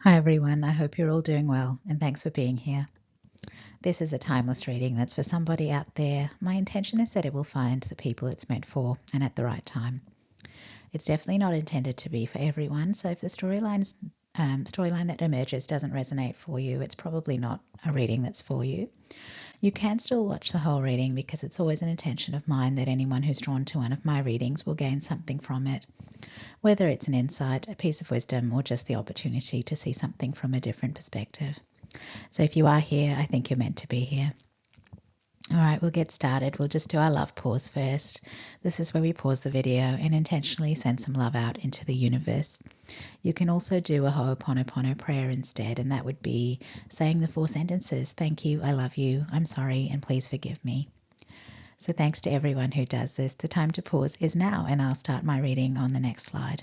Hi everyone, I hope you're all doing well and thanks for being here. This is a timeless reading that's for somebody out there. My intention is that it will find the people it's meant for and at the right time. It's definitely not intended to be for everyone, so if the storyline that emerges doesn't resonate for you, it's probably not a reading that's for you. You can still watch the whole reading because it's always an intention of mine that anyone who's drawn to one of my readings will gain something from it, whether it's an insight, a piece of wisdom, or just the opportunity to see something from a different perspective. So if you are here, I think you're meant to be here. All right, we'll get started. We'll just do our love pause first. This is where we pause the video and intentionally send some love out into the universe. You can also do a Ho'oponopono prayer instead, and that would be saying the 4 sentences: thank you, I love you, I'm sorry, and please forgive me. So thanks to everyone who does this. The time to pause is now, and I'll start my reading on the next slide.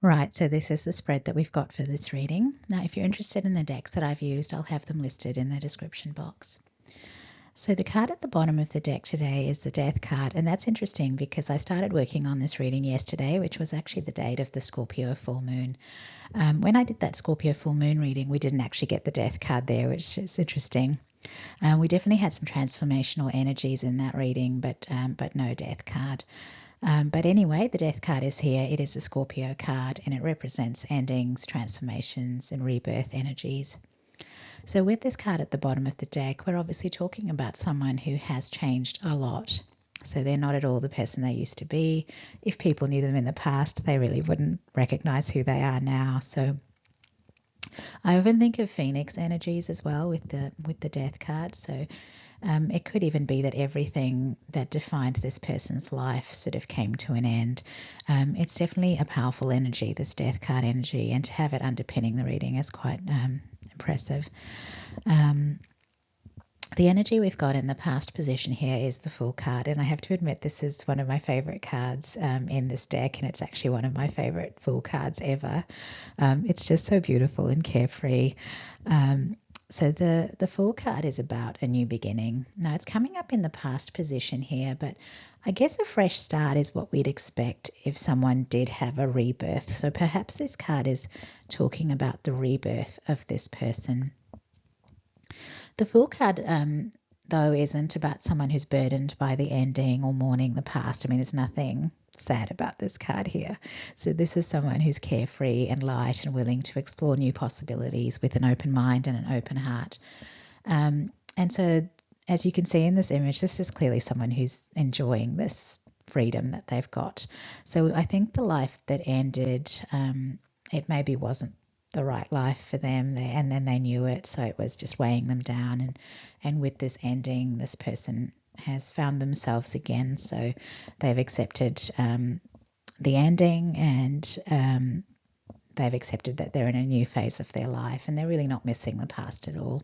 Right, so this is the spread that we've got for this reading. Now, if you're interested in the decks that I've used, I'll have them listed in the description box. So the card at the bottom of the deck today is the Death card, and that's interesting because I started working on this reading yesterday, which was actually the date of the Scorpio full moon. When I did that Scorpio full moon reading, we didn't actually get the Death card there, which is interesting. We definitely had some transformational energies in that reading, but no Death card. But anyway, the Death card is here. It is a Scorpio card, and it represents endings, transformations, and rebirth energies. So with this card at the bottom of the deck, we're obviously talking about someone who has changed a lot. So they're not at all the person they used to be. If people knew them in the past, they really wouldn't recognize who they are now. So I often think of Phoenix energies as well with the Death card. So it could even be that everything that defined this person's life sort of came to an end. It's definitely a powerful energy, this Death card energy, and to have it underpinning the reading is quite impressive. The energy we've got in the past position here is the Fool card, and I have to admit this is one of my favorite cards in this deck, and it's actually one of my favorite Fool cards ever. It's just so beautiful and carefree. So the Fool card is about a new beginning. Now it's coming up in the past position here, but I guess a fresh start is what we'd expect if someone did have a rebirth. So perhaps this card is talking about the rebirth of this person. The Fool card, though, isn't about someone who's burdened by the ending or mourning the past. I mean, there's nothing sad about this card here. So this is someone who's carefree and light and willing to explore new possibilities with an open mind and an open heart. And so, as you can see in this image, this is clearly someone who's enjoying this freedom that they've got. So I think the life that ended, it maybe wasn't the right life for them, and then they knew it, so it was just weighing them down. And with this ending, this person has found themselves again, so they've accepted the ending, and they've accepted that they're in a new phase of their life, and they're really not missing the past at all.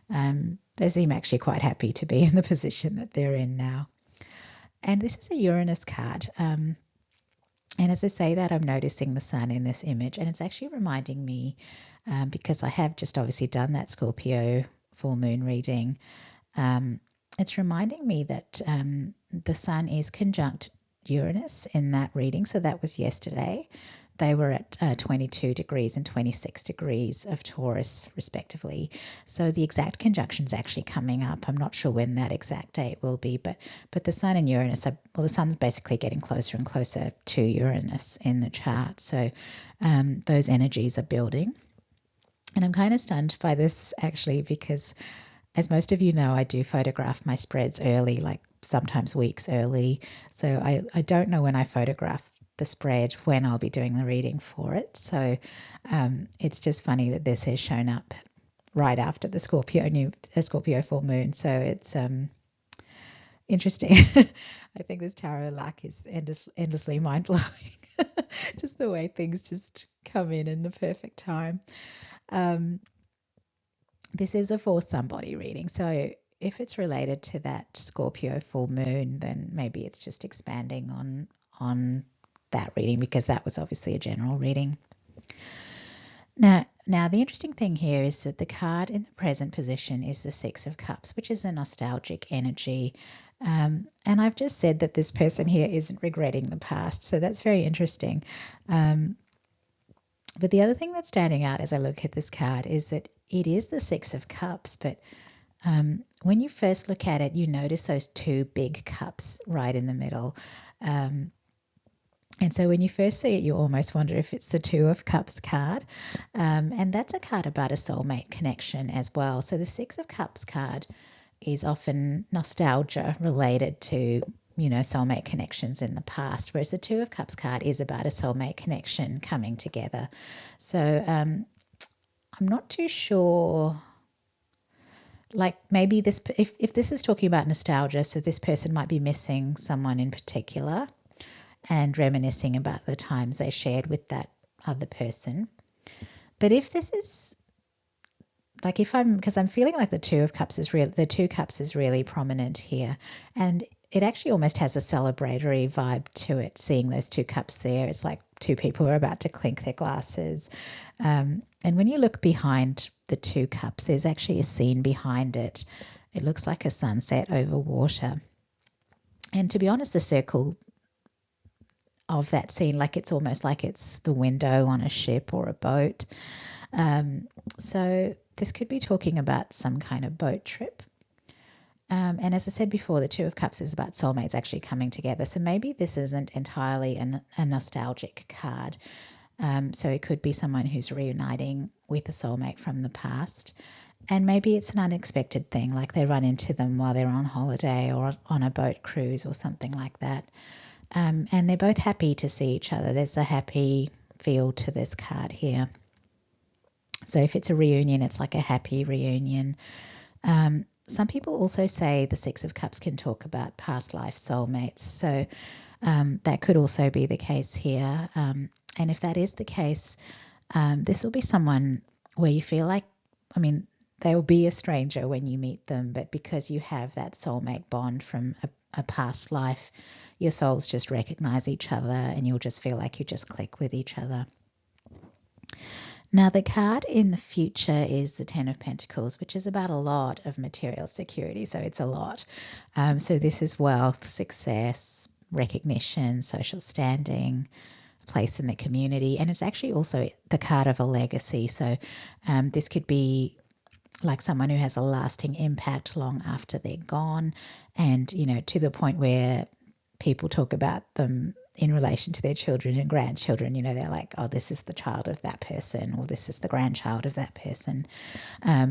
They seem actually quite happy to be in the position that they're in now. And this is a Uranus card. And as I say that, I'm noticing the sun in this image, and it's actually reminding me, because I have just obviously done that Scorpio full moon reading, it's reminding me that the sun is conjunct Uranus in that reading. So that was yesterday. They were at 22 degrees and 26 degrees of Taurus, respectively. So the exact conjunction is actually coming up. I'm not sure when that exact date will be, but the Sun and Uranus are, well, the Sun's basically getting closer and closer to Uranus in the chart. So those energies are building. And I'm kind of stunned by this, actually, because as most of you know, I do photograph my spreads early, like sometimes weeks early. So I don't know when I photograph the spread when I'll be doing the reading for it. So it's just funny that this has shown up right after the Scorpio full moon. So it's interesting. I think this tarot luck is endlessly mind-blowing. Just the way things just come in the perfect time. This is a for somebody reading. So if it's related to that Scorpio full moon, then maybe it's just expanding on that reading, because that was obviously a general reading. Now, the interesting thing here is that the card in the present position is the Six of Cups, which is a nostalgic energy. And I've just said that this person here isn't regretting the past, so that's very interesting. But the other thing that's standing out as I look at this card is that it is the Six of Cups, but when you first look at it, you notice those two big cups right in the middle. And so when you first see it, you almost wonder if it's the Two of Cups card. And that's a card about a soulmate connection as well. So the Six of Cups card is often nostalgia related to, soulmate connections in the past, whereas the Two of Cups card is about a soulmate connection coming together. So I'm not too sure. Like maybe this, if this is talking about nostalgia, so this person might be missing someone in particular and reminiscing about the times they shared with that other person. But if this is like, because I'm feeling like the Two of Cups is the Two Cups is really prominent here, and it actually almost has a celebratory vibe to it. Seeing those two cups there, it's like two people are about to clink their glasses. And when you look behind the two cups, there's actually a scene behind it. It looks like a sunset over water. And to be honest, the circle of that scene, like it's almost like it's the window on a ship or a boat. So this could be talking about some kind of boat trip. And as I said before, the Two of Cups is about soulmates actually coming together. So maybe this isn't entirely a nostalgic card. So it could be someone who's reuniting with a soulmate from the past. And maybe it's an unexpected thing, like they run into them while they're on holiday or on a boat cruise or something like that. And they're both happy to see each other. There's a happy feel to this card here. So if it's a reunion, it's like a happy reunion. Some people also say the Six of Cups can talk about past life soulmates. So that could also be the case here. And if that is the case, this will be someone where you feel like, they will be a stranger when you meet them, but because you have that soulmate bond from a past life, your souls just recognize each other and you'll just feel like you just click with each other. Now, the card in the future is the Ten of Pentacles, which is about a lot of material security. So it's a lot. So this is wealth, success, recognition, social standing, place in the community. And it's actually also the card of a legacy. So this could be like someone who has a lasting impact long after they're gone, and, to the point where people talk about them in relation to their children and grandchildren. They're like, oh, this is the child of that person, or this is the grandchild of that person.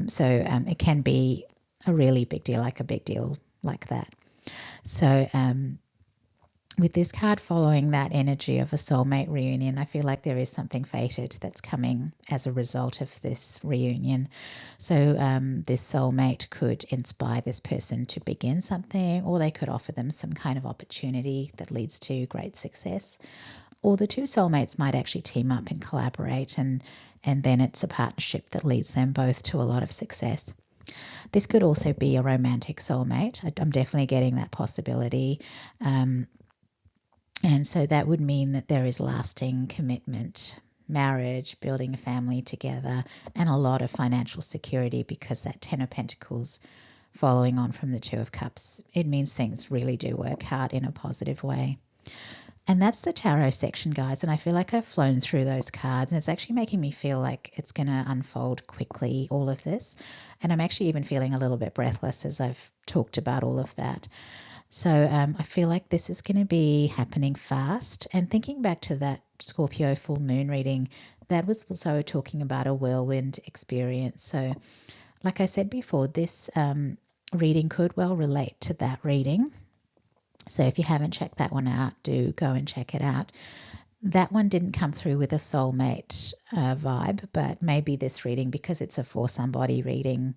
So it can be a really big deal, like a big deal like that. So with this card following that energy of a soulmate reunion, I feel like there is something fated that's coming as a result of this reunion. So this soulmate could inspire this person to begin something, or they could offer them some kind of opportunity that leads to great success. Or the two soulmates might actually team up and collaborate, and then it's a partnership that leads them both to a lot of success. This could also be a romantic soulmate. I'm definitely getting that possibility. And so that would mean that there is lasting commitment, marriage, building a family together, and a lot of financial security, because that Ten of Pentacles, following on from the Two of Cups, it means things really do work out in a positive way. And that's the tarot section, guys. And I feel like I've flown through those cards, and it's actually making me feel like it's going to unfold quickly, all of this. And I'm actually even feeling a little bit breathless as I've talked about all of that. So I feel like this is going to be happening fast. And thinking back to that Scorpio full moon reading, that was also talking about a whirlwind experience. So like I said before, this reading could well relate to that reading. So if you haven't checked that one out, do go and check it out. That one didn't come through with a soulmate vibe, but maybe this reading, because it's a for somebody reading,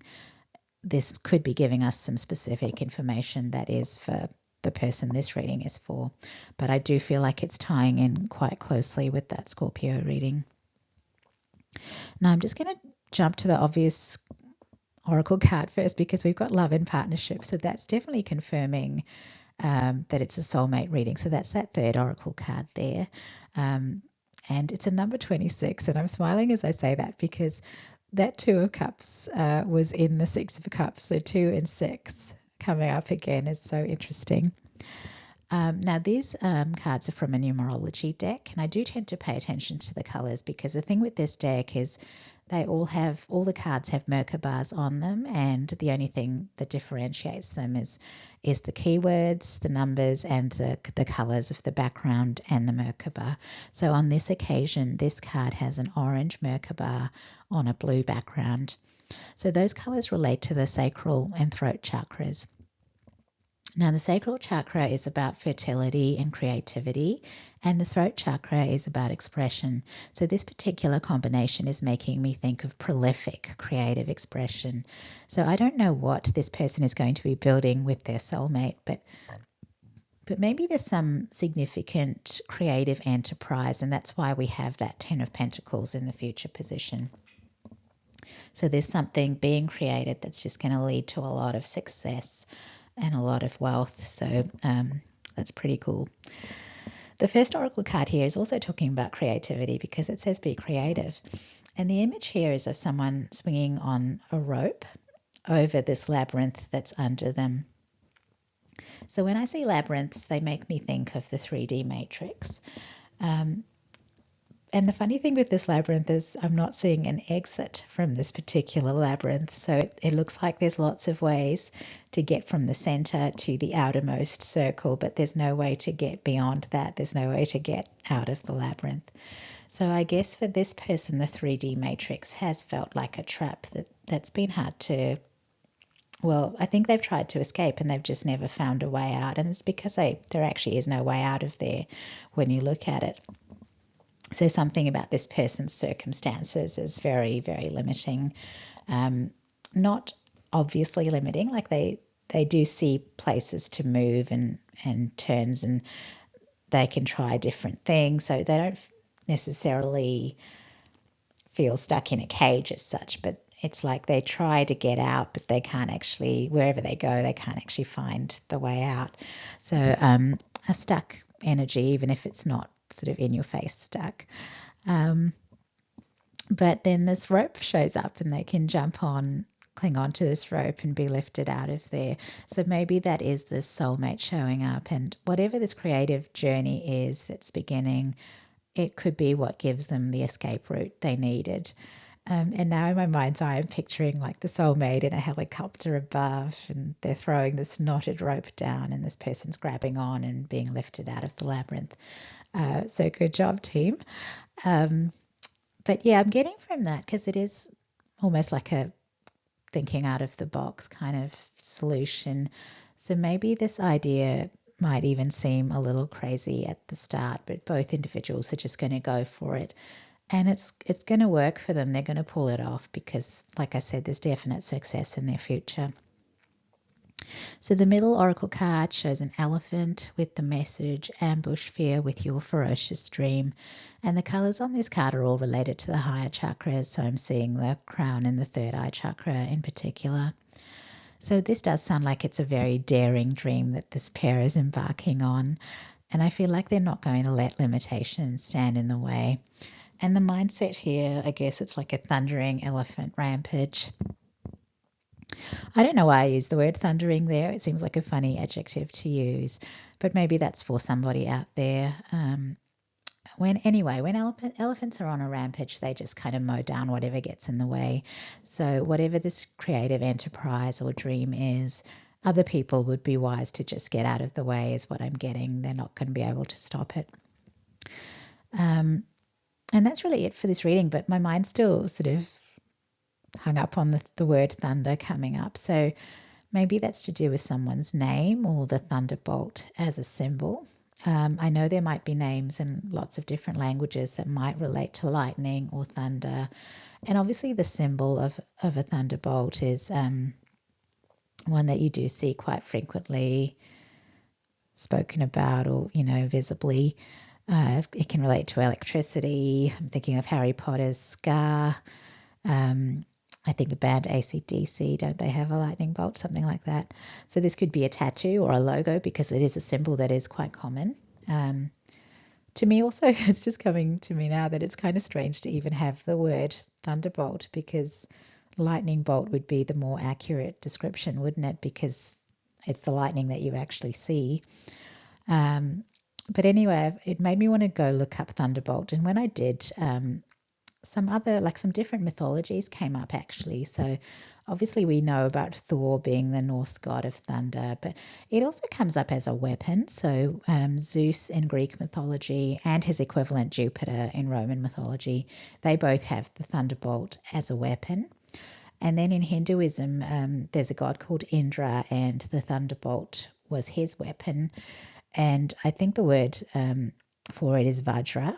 this could be giving us some specific information that is for the person this reading is for. But I do feel like it's tying in quite closely with that Scorpio reading. Now I'm just going to jump to the obvious oracle card first, because we've got love and partnership. So that's definitely confirming that it's a soulmate reading. So that's that third oracle card there. And it's a number 26. And I'm smiling as I say that, because that Two of Cups was in the Six of Cups. So 2 and 6 coming up again is so interesting. Now, these cards are from a numerology deck, and I do tend to pay attention to the colours because the thing with this deck is all the cards have Merkabahs on them, and the only thing that differentiates them is the keywords, the numbers, and the colours of the background and the Merkabah. So on this occasion, this card has an orange Merkabah on a blue background. So those colours relate to the sacral and throat chakras. Now, the sacral chakra is about fertility and creativity, and the throat chakra is about expression. So this particular combination is making me think of prolific creative expression. So I don't know what this person is going to be building with their soulmate, but maybe there's some significant creative enterprise, and that's why we have that 10 of Pentacles in the future position. So there's something being created that's just going to lead to a lot of success and a lot of wealth. So that's pretty cool. The first oracle card here is also talking about creativity because it says be creative. And the image here is of someone swinging on a rope over this labyrinth that's under them. So when I see labyrinths, they make me think of the 3D matrix. And the funny thing with this labyrinth is I'm not seeing an exit from this particular labyrinth. So it looks like there's lots of ways to get from the center to the outermost circle, but there's no way to get beyond that. There's no way to get out of the labyrinth. So I guess for this person, the 3D matrix has felt like a trap that's been hard to, well, I think they've tried to escape and they've just never found a way out. And it's because there actually is no way out of there when you look at it. So something about this person's circumstances is very, very limiting. Not obviously limiting, like they do see places to move and turns, and they can try different things. So they don't necessarily feel stuck in a cage as such, but it's like they try to get out, but they can't actually, wherever they go, they can't actually find the way out. So a stuck energy, even if it's not sort of in your face stuck. But then this rope shows up and they can cling on to this rope and be lifted out of there. So maybe that is this soulmate showing up, and whatever this creative journey is that's beginning, it could be what gives them the escape route they needed. And now in my mind's eye, I'm picturing like the soulmate in a helicopter above, and they're throwing this knotted rope down, and this person's grabbing on and being lifted out of the labyrinth. So good job, team. But yeah, I'm getting from that because it is almost like a thinking out of the box kind of solution. So maybe this idea might even seem a little crazy at the start, but both individuals are just going to go for it. And it's going to work for them. They're going to pull it off because, like I said, there's definite success in their future. So the middle oracle card shows an elephant with the message, ambush fear with your ferocious dream. And the colours on this card are all related to the higher chakras. So I'm seeing the crown and the third eye chakra in particular. So this does sound like it's a very daring dream that this pair is embarking on. And I feel like they're not going to let limitations stand in the way. And the mindset here, I guess it's like a thundering elephant rampage. I don't know why I use the word thundering there. It seems like a funny adjective to use, but maybe that's for somebody out there. When elephants are on a rampage, they just kind of mow down whatever gets in the way. So whatever this creative enterprise or dream is, other people would be wise to just get out of the way is what I'm getting. They're not going to be able to stop it. And that's really it for this reading, but my mind's still sort of hung up on the word thunder coming up. So maybe that's to do with someone's name or the thunderbolt as a symbol. I know there might be names in lots of different languages that might relate to lightning or thunder. And obviously the symbol of a thunderbolt is one that you do see quite frequently spoken about or, visibly. It can relate to electricity. I'm thinking of Harry Potter's Scar. I think the band AC/DC, don't they have a lightning bolt, something like that? So this could be a tattoo or a logo because it is a symbol that is quite common. To me also, it's just coming to me now that it's kind of strange to even have the word thunderbolt because lightning bolt would be the more accurate description, wouldn't it? Because it's the lightning that you actually see. But anyway, it made me want to go look up Thunderbolt. And when I did, some different mythologies came up actually. So obviously we know about Thor being the Norse god of thunder, but it also comes up as a weapon. So Zeus in Greek mythology and his equivalent Jupiter in Roman mythology, they both have the thunderbolt as a weapon. And then in Hinduism, there's a god called Indra, and the thunderbolt was his weapon. And I think the word for it is Vajra.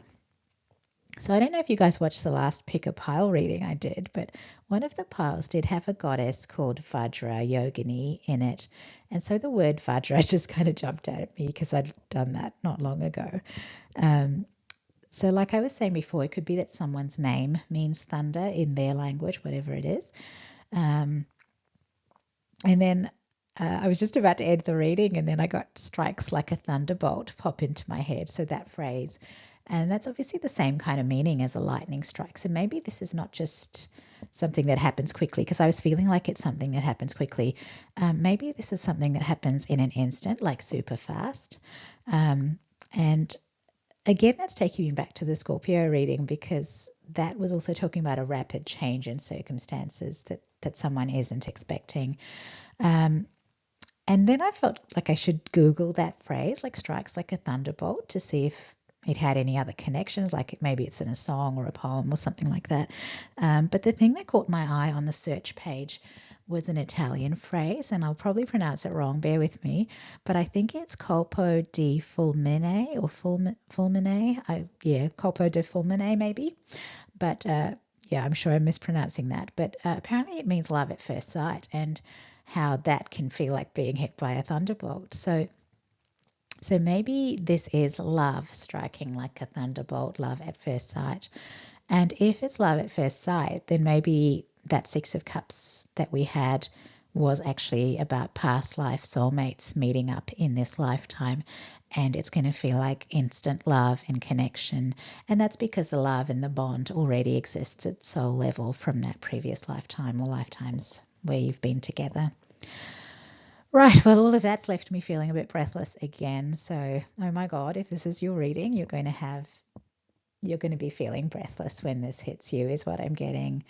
So I don't know if you guys watched the last Pick a Pile reading I did, but one of the piles did have a goddess called Vajra Yogini in it. And so the word Vajra just kind of jumped out at me because I'd done that not long ago. So like I was saying before, it could be that someone's name means thunder in their language, whatever it is. And then I was just about to end the reading, and then I got strikes like a thunderbolt pop into my head. So that phrase, and that's obviously the same kind of meaning as a lightning strike. So maybe this is not just something that happens quickly, because I was feeling like it's something that happens quickly. Maybe this is something that happens in an instant, like super fast. And again, that's taking me back to the Scorpio reading, because that was also talking about a rapid change in circumstances that someone isn't expecting. And then I felt like I should Google that phrase, like strikes like a thunderbolt, to see if it had any other connections, like maybe it's in a song or a poem or something like that. But the thing that caught my eye on the search page was an Italian phrase, and I'll probably pronounce it wrong, bear with me, but I think it's colpo di fulmine or fulmine. Colpo di fulmine maybe. But yeah, I'm sure I'm mispronouncing that. But apparently it means love at first sight, and how that can feel like being hit by a thunderbolt. So maybe this is love striking like a thunderbolt, love at first sight. And if it's love at first sight, then maybe that Six of Cups that we had was actually about past life soulmates meeting up in this lifetime, and it's going to feel like instant love and connection. And that's because the love and the bond already exists at soul level from that previous lifetime or lifetimes where you've been together. Right, well, all of that's left me feeling a bit breathless again. So, oh my God, if this is your reading, you're going to be feeling breathless when this hits you, is what I'm getting.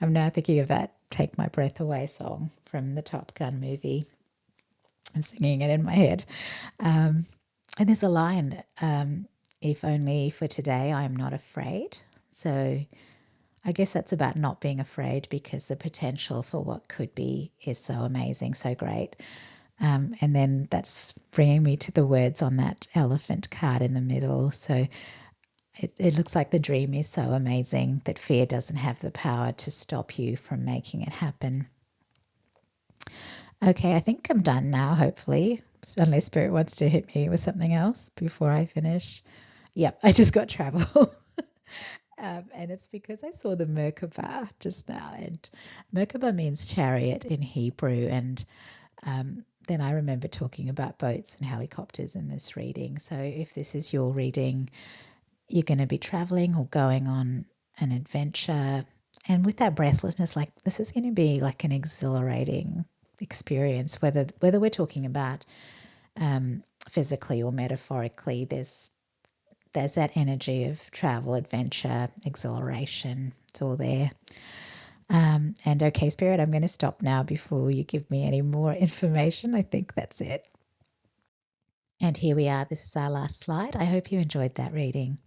I'm now thinking of that Take My Breath Away song from the Top Gun movie. I'm singing it in my head. And there's a line, if only for today I am not afraid. So I guess that's about not being afraid, because the potential for what could be is so amazing, so great. And then that's bringing me to the words on that elephant card in the middle. So it looks like the dream is so amazing that fear doesn't have the power to stop you from making it happen. Okay, I think I'm done now, hopefully, unless Spirit wants to hit me with something else before I finish. Yep, I just got travel. And it's because I saw the Merkaba just now, and Merkaba means chariot in Hebrew, and then I remember talking about boats and helicopters in this reading. So if this is your reading, you're going to be traveling or going on an adventure, and with that breathlessness, like this is going to be like an exhilarating experience, whether we're talking about physically or metaphorically. There's that energy of travel, adventure, exhilaration. It's all there. And okay, Spirit, I'm going to stop now before you give me any more information. I think that's it. And here we are. This is our last slide. I hope you enjoyed that reading.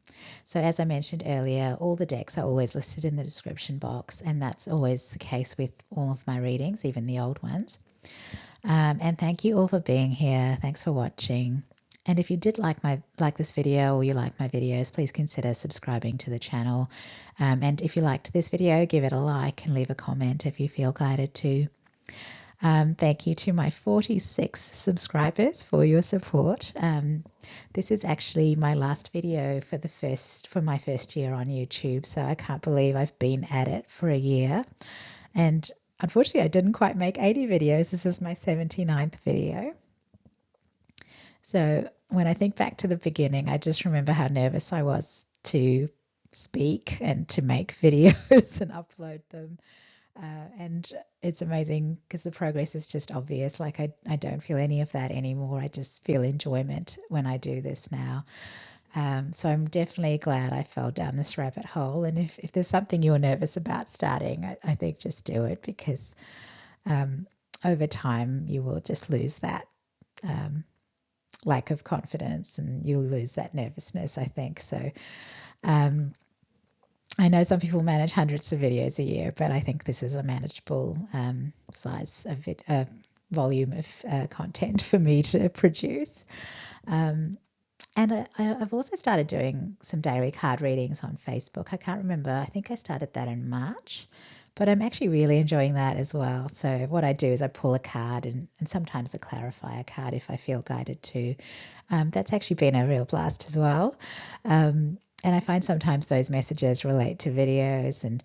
So as I mentioned earlier, all the decks are always listed in the description box, and that's always the case with all of my readings, even the old ones. And thank you all for being here. Thanks for watching. And if you did like this video, or you like my videos, please consider subscribing to the channel. And if you liked this video, give it a like and leave a comment if you feel guided to. Thank you to my 46 subscribers for your support. This is actually my last video for my first year on YouTube, so I can't believe I've been at it for a year. And unfortunately, I didn't quite make 80 videos. This is my 79th video. So when I think back to the beginning, I just remember how nervous I was to speak and to make videos and upload them. And it's amazing because the progress is just obvious. Like I don't feel any of that anymore. I just feel enjoyment when I do this now. So I'm definitely glad I fell down this rabbit hole. And if there's something you're nervous about starting, I think just do it because over time you will just lose that lack of confidence and you'll lose that nervousness, I think. So I know some people manage hundreds of videos a year, but I think this is a manageable size of volume of content for me to produce. And I've also started doing some daily card readings on Facebook. I can't remember. I think I started that in March, but I'm actually really enjoying that as well. So what I do is I pull a card and sometimes I clarify a card if I feel guided to. That's actually been a real blast as well. And I find sometimes those messages relate to videos and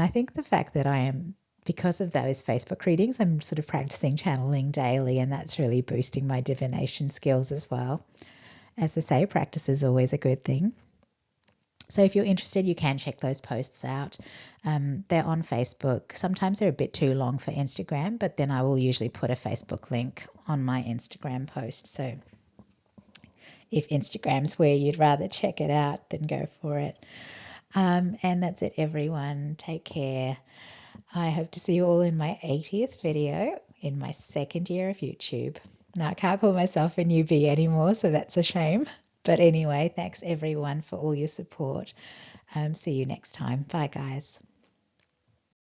I think the fact that I am because of those Facebook readings, I'm sort of practicing channeling daily, and that's really boosting my divination skills as well. As I say, practice is always a good thing. So if you're interested, you can check those posts out. They're on Facebook. Sometimes they're a bit too long for Instagram, but then I will usually put a Facebook link on my Instagram post. So if Instagram's where you'd rather check it out, then go for it. And that's it, everyone. Take care. I hope to see you all in my 80th video in my second year of YouTube. Now, I can't call myself a newbie anymore, so that's a shame. But anyway, thanks everyone for all your support. See you next time. Bye, guys.